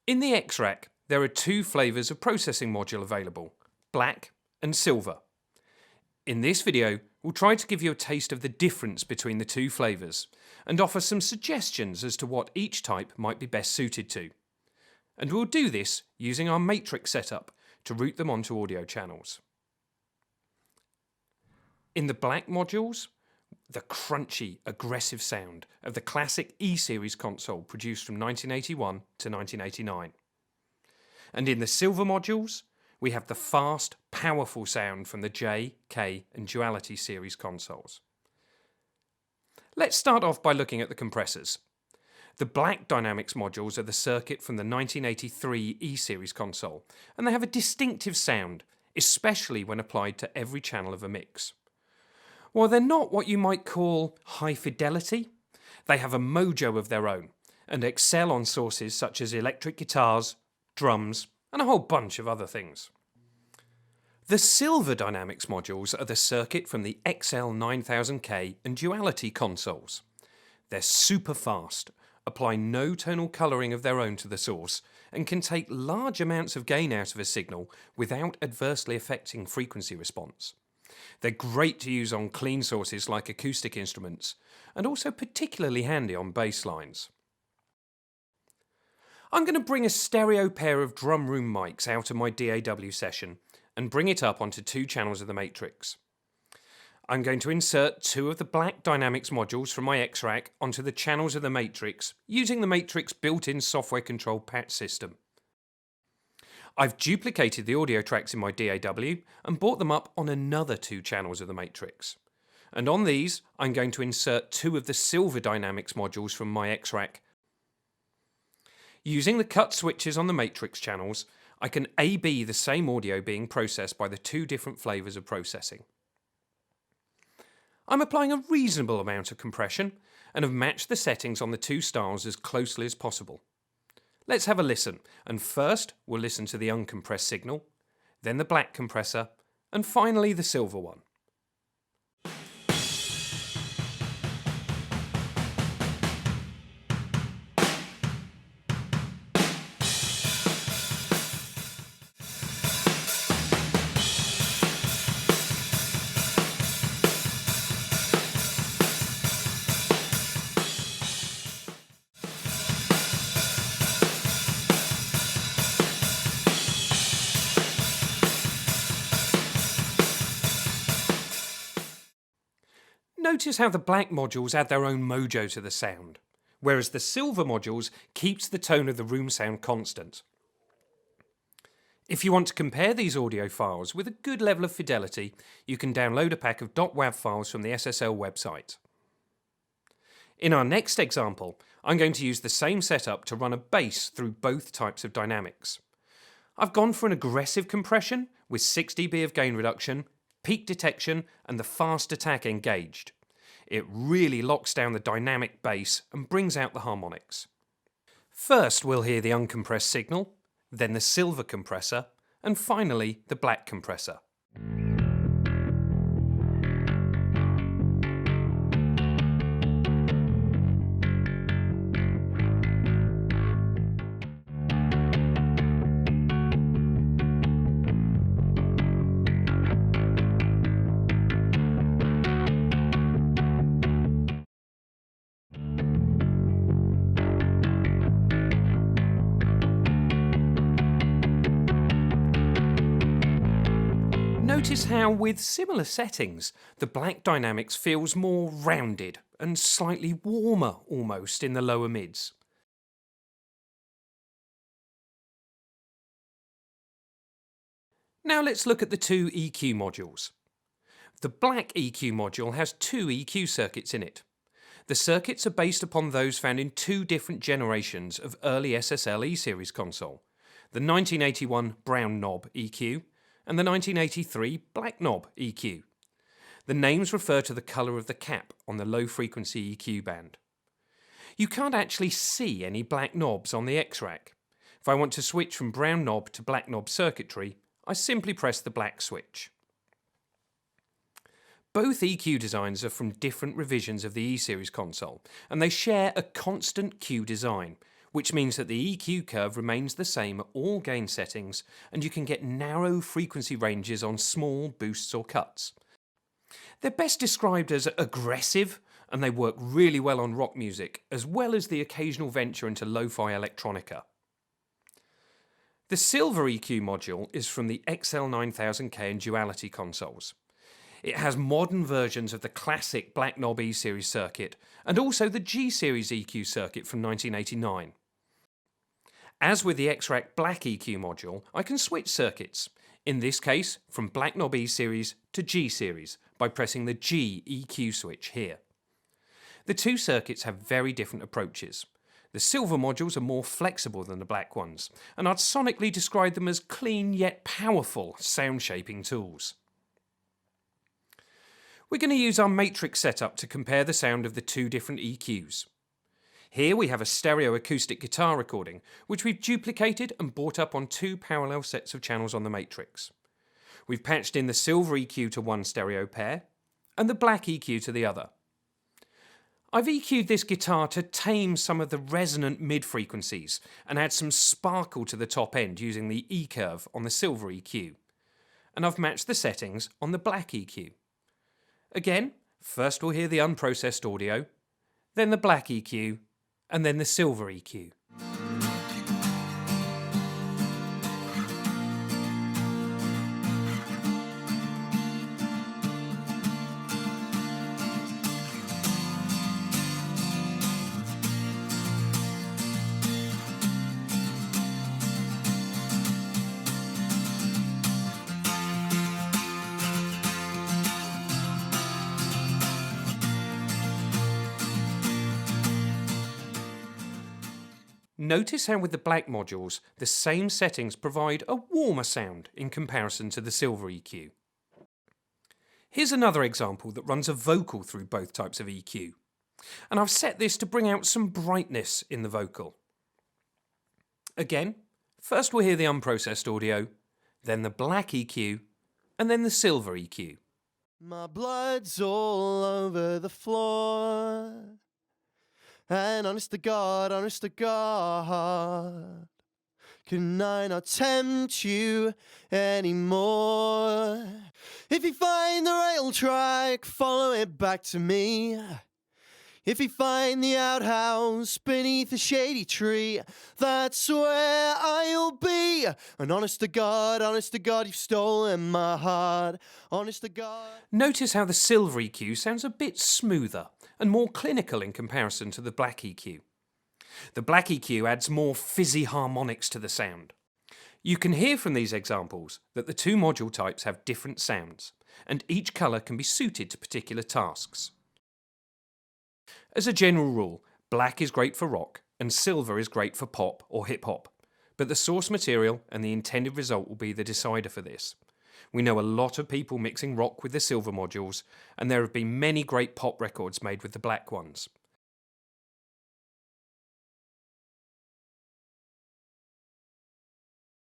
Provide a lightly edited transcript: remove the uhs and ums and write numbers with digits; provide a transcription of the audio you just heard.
In the XRack, there are two flavours of processing module available, black and silver. In this video, we'll try to give you a taste of the difference between the two flavours and offer some suggestions as to what each type might be best suited to. And we'll do this using our matrix setup to route them onto audio channels. In the black modules, the crunchy, aggressive sound of the classic E-series console produced from 1981 to 1989. And in the silver modules, we have the fast, powerful sound from the J, K and Duality series consoles. Let's start off by looking at the compressors. The black Dynamics modules are the circuit from the 1983 E-series console, and they have a distinctive sound, especially when applied to every channel of a mix. While they're not what you might call high fidelity, they have a mojo of their own and excel on sources such as electric guitars, drums, and a whole bunch of other things. The silver Dynamics modules are the circuit from the XL9000K and Duality consoles. They're super fast, apply no tonal colouring of their own to the source, and can take large amounts of gain out of a signal without adversely affecting frequency response. They're great to use on clean sources like acoustic instruments, and also particularly handy on bass lines. I'm going to bring a stereo pair of drum room mics out of my DAW session and bring it up onto two channels of the matrix. I'm going to insert two of the black Dynamics modules from my XRack onto the channels of the matrix using the matrix built-in software controlled patch system. I've duplicated the audio tracks in my DAW and brought them up on another two channels of the matrix. And on these, I'm going to insert two of the silver Dynamics modules from my XRack. Using the cut switches on the matrix channels, I can A/B the same audio being processed by the two different flavours of processing. I'm applying a reasonable amount of compression and have matched the settings on the two styles as closely as possible. Let's have a listen, and first we'll listen to the uncompressed signal, then the black compressor, and finally the silver one. Notice how the black modules add their own mojo to the sound, whereas the silver modules keeps the tone of the room sound constant. If you want to compare these audio files with a good level of fidelity, you can download a pack of .wav files from the SSL website. In our next example, I'm going to use the same setup to run a bass through both types of dynamics. I've gone for an aggressive compression with 6 dB of gain reduction, peak detection and the fast attack engaged. It really locks down the dynamic bass and brings out the harmonics. First we'll hear the uncompressed signal, then the silver compressor, and finally the black compressor. Notice how, with similar settings, the black Dynamics feels more rounded and slightly warmer almost in the lower mids. Now let's look at the two EQ modules. The black EQ module has two EQ circuits in it. The circuits are based upon those found in two different generations of early SSL E-series console, the 1981 brown knob EQ and the 1983 black knob EQ. The names refer to the colour of the cap on the low frequency EQ band. You can't actually see any black knobs on the XRack. If I want to switch from brown knob to black knob circuitry, I simply press the black switch. Both EQ designs are from different revisions of the E-series console, and they share a constant Q design, which means that the EQ curve remains the same at all gain settings, and you can get narrow frequency ranges on small boosts or cuts. They're best described as aggressive, and they work really well on rock music, as well as the occasional venture into lo-fi electronica. The Silver EQ module is from the XL9000K and Duality consoles. It has modern versions of the classic Black Knob E-Series circuit and also the G-Series EQ circuit from 1989. As with the XRack-Blank EQ module, I can switch circuits, in this case from Black Knob E-Series to G-Series by pressing the G EQ switch here. The two circuits have very different approaches. The silver modules are more flexible than the black ones, and I'd sonically describe them as clean yet powerful sound shaping tools. We're going to use our matrix setup to compare the sound of the two different EQs. Here we have a stereo acoustic guitar recording, which we've duplicated and brought up on two parallel sets of channels on the matrix. We've patched in the silver EQ to one stereo pair, and the black EQ to the other. I've EQ'd this guitar to tame some of the resonant mid-frequencies and add some sparkle to the top end using the E curve on the silver EQ. And I've matched the settings on the black EQ. Again, first we'll hear the unprocessed audio, then the black EQ, and then the silver EQ. Notice how with the black modules, the same settings provide a warmer sound in comparison to the silver EQ. Here's another example that runs a vocal through both types of EQ, and I've set this to bring out some brightness in the vocal. Again, first we'll hear the unprocessed audio, then the black EQ, and then the silver EQ. My blood's all over the floor. And honest to God, can I not tempt you anymore? If you find the rail track, follow it back to me. If you find the outhouse beneath a shady tree, that's where I'll be. And honest to God, you've stolen my heart. Honest to God. Notice how the silver EQ sounds a bit smoother and more clinical in comparison to the black EQ. The black EQ adds more fizzy harmonics to the sound. You can hear from these examples that the two module types have different sounds, and each colour can be suited to particular tasks. As a general rule, black is great for rock and silver is great for pop or hip-hop, but the source material and the intended result will be the decider for this. We know a lot of people mixing rock with the silver modules, and there have been many great pop records made with the black ones.